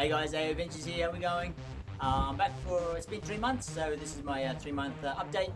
Hey guys, AO Ventures here, how we going? I'm back it's been 3 months, so this is my 3-month update.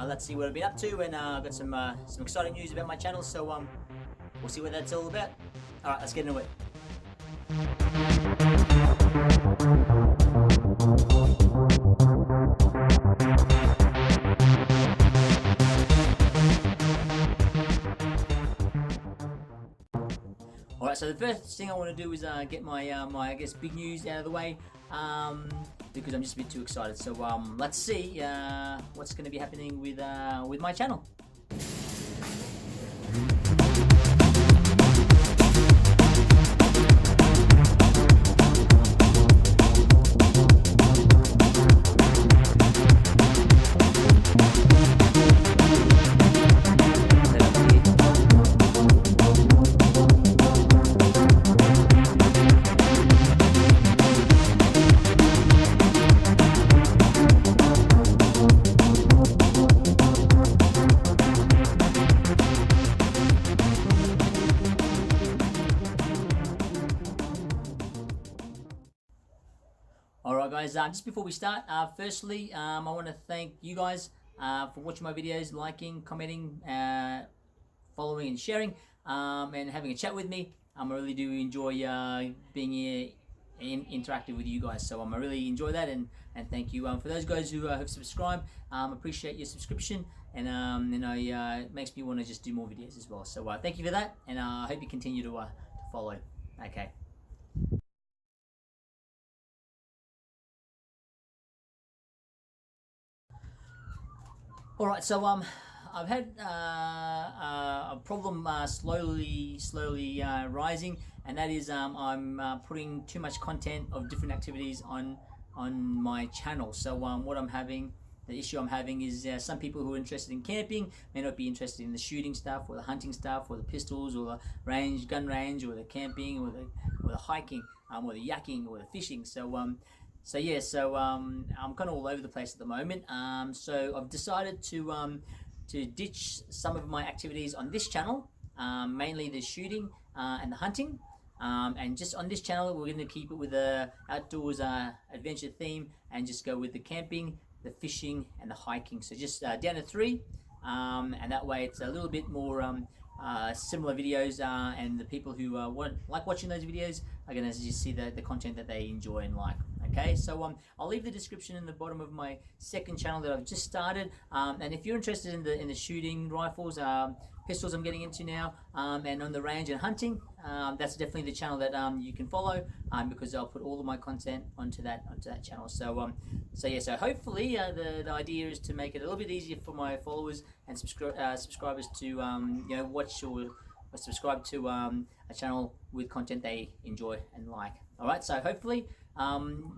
Let's see what I've been up to, and I've got some exciting news about my channel, so we'll see what that's all about. Alright, let's get into it. Alright, so the first thing I want to do is get my I guess big news out of the way, because I'm just a bit too excited. So let's see what's going to be happening with my channel. Alright guys, just before we start, firstly, I want to thank you guys for watching my videos, liking, commenting, following and sharing, and having a chat with me. I really do enjoy being here interactive with you guys, so I really enjoy that, and thank you. For those guys who have subscribed, appreciate your subscription, and it makes me want to just do more videos as well. So thank you for that, and I hope you continue to follow. Okay. Alright, so I've had a problem slowly rising, and that is I'm putting too much content of different activities on my channel. So the issue I'm having is some people who are interested in camping may not be interested in the shooting stuff, or the hunting stuff, or the pistols, or the gun range, or the camping, or the hiking, or the yakking, or the fishing. So I'm kind of all over the place at the moment. So I've decided to ditch some of my activities on this channel, mainly the shooting and the hunting. And just on this channel, we're going to keep it with the outdoors adventure theme, and just go with the camping, the fishing, and the hiking. So just down to 3, and that way it's a little bit more similar videos, and the people who like watching those videos are going to just see the content that they enjoy and like. Okay, so I'll leave the description in the bottom of my second channel that I've just started, and if you're interested in the shooting rifles, pistols I'm getting into now, and on the range and hunting, that's definitely the channel that you can follow, because I'll put all of my content onto that channel. So so hopefully the idea is to make it a little bit easier for my followers and subscribers to watch or subscribe to a channel with content they enjoy and like. Alright, so hopefully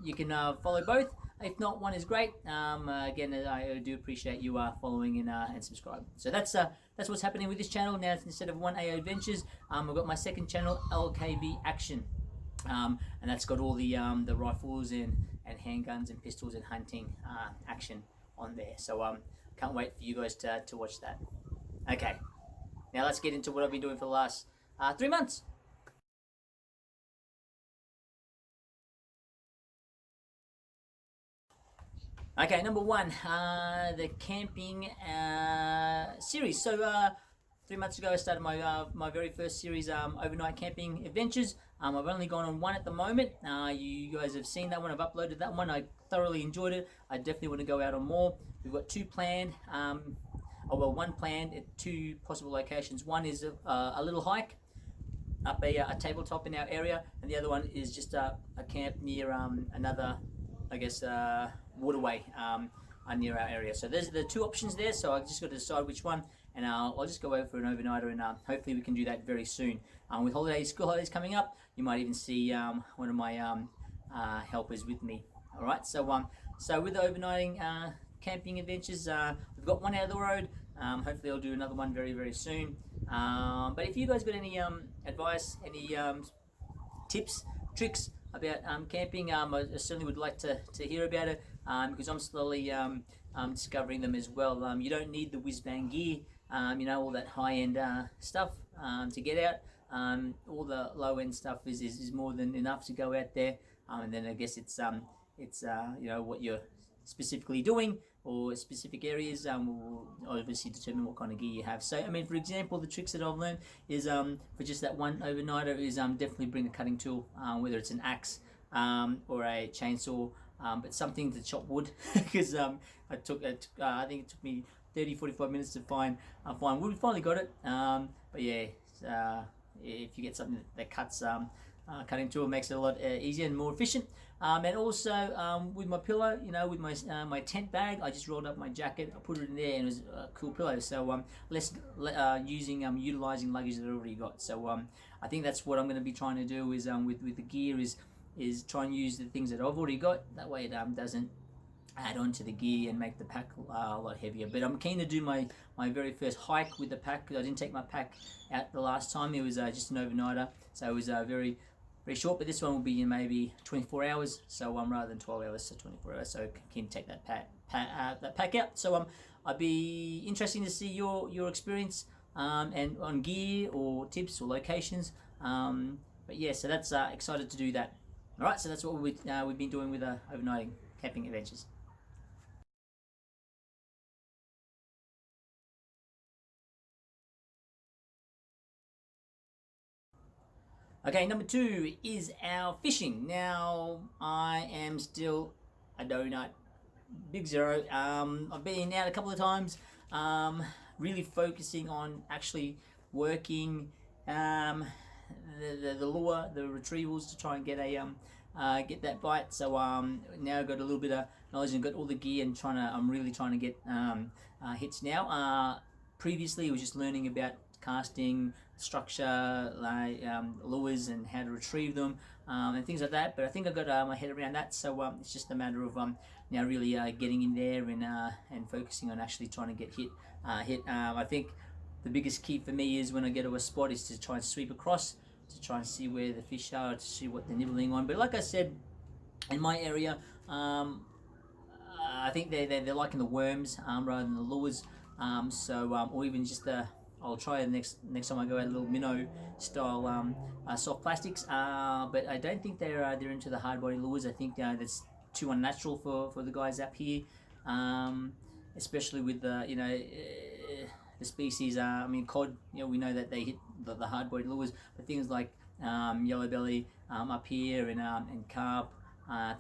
you can follow both. If not, one is great. Again, I do appreciate you following and subscribe. So that's what's happening with this channel now. Instead of 1AO Adventures, I've got my second channel, LKB Action, and that's got all the rifles and handguns and pistols and hunting action on there. So can't wait for you guys to watch that. Okay, now let's get into what I've been doing for the last 3 months. Okay, number 1, the camping series. So 3 months ago I started my very first series, Overnight Camping Adventures. I've only gone on 1 at the moment. You guys have seen that one. I've uploaded that one. I thoroughly enjoyed it. I definitely want to go out on more. We've got 2 planned, one planned at 2 possible locations. One is a little hike up a tabletop in our area, and the other one is just a camp near another, I guess, waterway near our area. So there's the 2 options there, so I've just got to decide which one, and I'll just go over for an overnighter, and hopefully we can do that very soon. With school holidays coming up, you might even see one of my helpers with me. Alright, so with the overnighting camping adventures, we've got 1 out of the road. Hopefully I'll do another one very, very soon. But if you guys got any advice, any tips, tricks about camping, I certainly would like to hear about it, because I'm slowly discovering them as well. You don't need the whiz-bang gear, all that high-end stuff to get out. All the low-end stuff is more than enough to go out there and then I guess it's you know, what you're specifically doing or specific areas will obviously determine what kind of gear you have. So I mean, for example, the tricks that I've learned is for just that one overnighter is definitely bring a cutting tool, whether it's an axe or a chainsaw, but something to chop wood because I think it took me 30-45 minutes to find wood. We finally got it, but yeah, if you get something that cuts cutting tool, makes it a lot easier and more efficient. And also with my pillow, you know, with my tent bag, I just rolled up my jacket, I put it in there, and it was a cool pillow. So less utilizing luggage that I already got. So I think that's what I'm going to be trying to do is with the gear is try and use the things that I've already got. That way it doesn't add on to the gear and make the pack a lot heavier. But I'm keen to do my very first hike with the pack because I didn't take my pack out the last time. It was just an overnighter, so it was very short, but this one will be in maybe 24 hours, so rather than 12 hours, so 24 hours, so can take that pack out. So I'd be interesting to see your experience and on gear or tips or locations. But yeah, so that's excited to do that. All right, so that's what we've been doing with overnighting camping adventures. Okay, number 2 is our fishing. Now, I am still a donut, big zero. I've been out a couple of times, really focusing on actually working the lure, the retrievals to try and get get that bite. So now I've got a little bit of knowledge and got all the gear and I'm really trying to get hits now. Previously, it was just learning about casting structure, like lures and how to retrieve them and things like that. But I think I got my head around that, so it's just a matter of now really getting in there and focusing on actually trying to get hit. I think the biggest key for me is when I get to a spot is to try and sweep across to try and see where the fish are, to see what they're nibbling on. But like I said, in my area, I think they're liking the worms rather than the lures. Or even just I'll try the next time I go out a little minnow style soft plastics. But I don't think they're into the hard body lures. I think that's too unnatural for the guys up here, especially with the the species. I mean, cod. We know that they hit the hard body lures, but things like yellow belly up here and carp.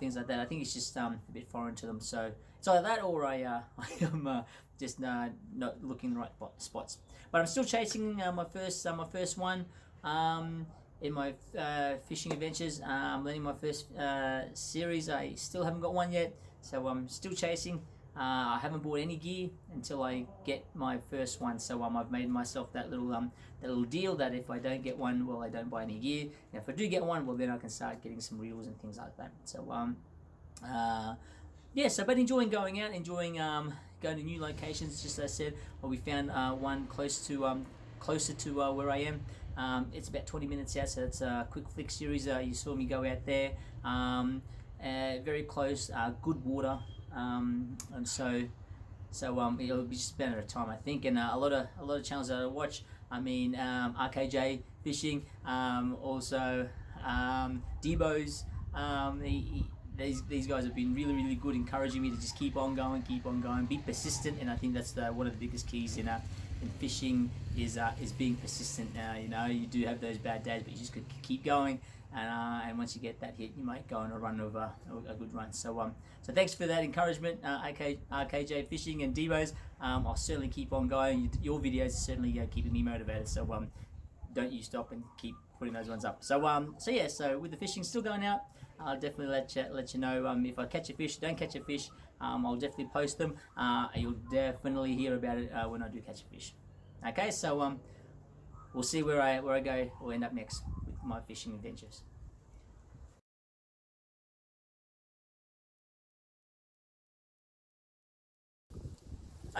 Things like that. I think it's just a bit foreign to them. So it's either that or I am just not looking in the right spots. But I'm still chasing my first one in my fishing adventures. Learning my first series. I still haven't got one yet, so I'm still chasing. I haven't bought any gear until I get my first one. So I've made myself that little deal that if I don't get one, well, I don't buy any gear. And if I do get one, well, then I can start getting some reels and things like that. So but enjoying going out, enjoying going to new locations. Just as I said, we found one closer to where I am. It's about 20 minutes out, so it's a quick flick series. You saw me go out there. Very close, good water. And so it'll be just a matter of time, I think. And a lot of channels that I watch. I mean, RKJ Fishing, also Debo's. These guys have been really good, encouraging me to just keep on going, be persistent. And I think that's one of the biggest keys in fishing is being persistent. You do have those bad days, but you just could keep going. And once you get that hit, you might go on a run of a good run. So thanks for that encouragement, RKJ Fishing and Debo's. I'll certainly keep on going. Your videos are certainly keeping me motivated. So don't you stop and keep putting those ones up. So with the fishing still going out, I'll definitely let you know if I catch a fish, don't catch a fish. I'll definitely post them. You'll definitely hear about it when I do catch a fish. Okay, so we'll see where I go or end up next with my fishing adventures.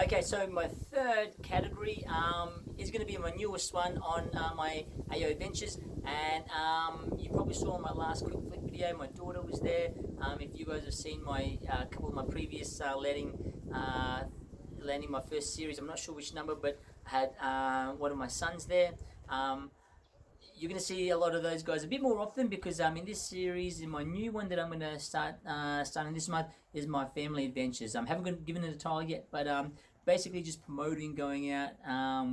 Okay, so my third category is going to be my newest one on my AO Adventures, and you probably saw in my last quick flick video, my daughter was there. If you guys have seen my couple of my previous landing my first series, I'm not sure which number, but I had one of my sons there. you're going to see a lot of those guys a bit more often because in this series, in my new one that I'm going to start starting this month, is my family adventures. I haven't given it a title yet, but basically just promoting going out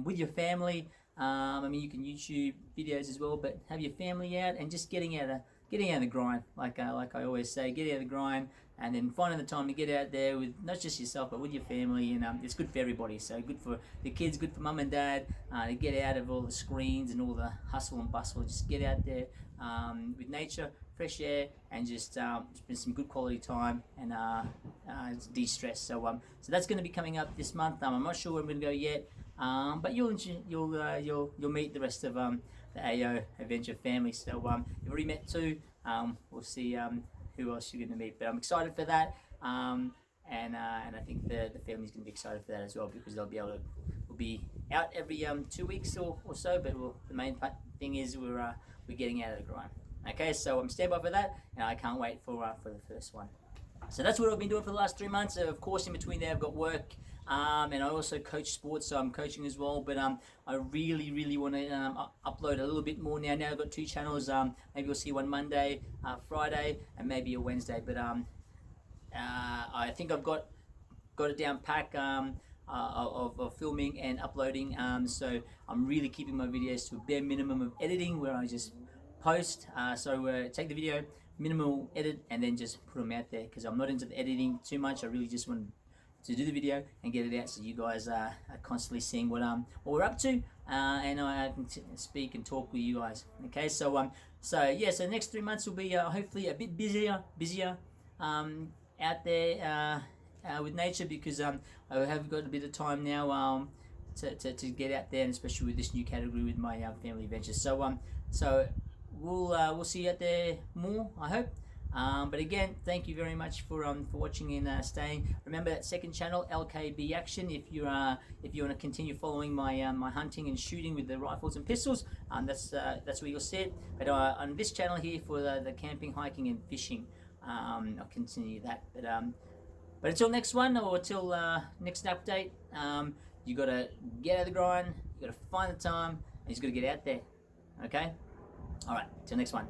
with your family. I mean, you can YouTube videos as well, but have your family out and just getting out of the grind. Like I always say, get out of the grind, and then finding the time to get out there with not just yourself but with your family. And it's good for everybody. So good for the kids, good for mum and dad to get out of all the screens and all the hustle and bustle. Just get out there with nature, fresh air, and just spend some good quality time and de-stress. So that's going to be coming up this month. I'm not sure where I'm going to go yet. But you'll meet the rest of the AO Adventure family. So you've already met two. We'll see who else you're going to meet. But I'm excited for that. And I think the family's going to be excited for that as well because we'll be out every 2 weeks or so. But the main thing is we're getting out of the grind. Okay, so I'm stand by for that, and I can't wait for the first one. So that's what I've been doing for the last 3 months. Of course, in between there, I've got work, and I also coach sports, so I'm coaching as well. But I really want to upload a little bit more now. Now I've got 2 channels. Maybe you'll see one Monday, Friday, and maybe a Wednesday. But I think I've got it down pack of filming and uploading. So I'm really keeping my videos to a bare minimum of editing, where I just post. Take the video, minimal edit, and then just put them out there because I'm not into the editing too much. I really just want to do the video and get it out so you guys are constantly seeing what we're up to, and I can speak and talk with you guys. Okay, so the next 3 months will be hopefully a bit busier out there with nature because I have got a bit of time now to get out there, and especially with this new category with my family adventures. So we'll see you out there more, I hope. But again, thank you very much for watching and staying. Remember that second channel, LKB Action, if you want to continue following my my hunting and shooting with the rifles and pistols. That's where you'll see it. But on this channel here for the camping, hiking, and fishing, I'll continue that. But until next one, or until next update, you gotta get out of the grind. You gotta find the time, and you just gotta get out there. Okay. All right. Till next one.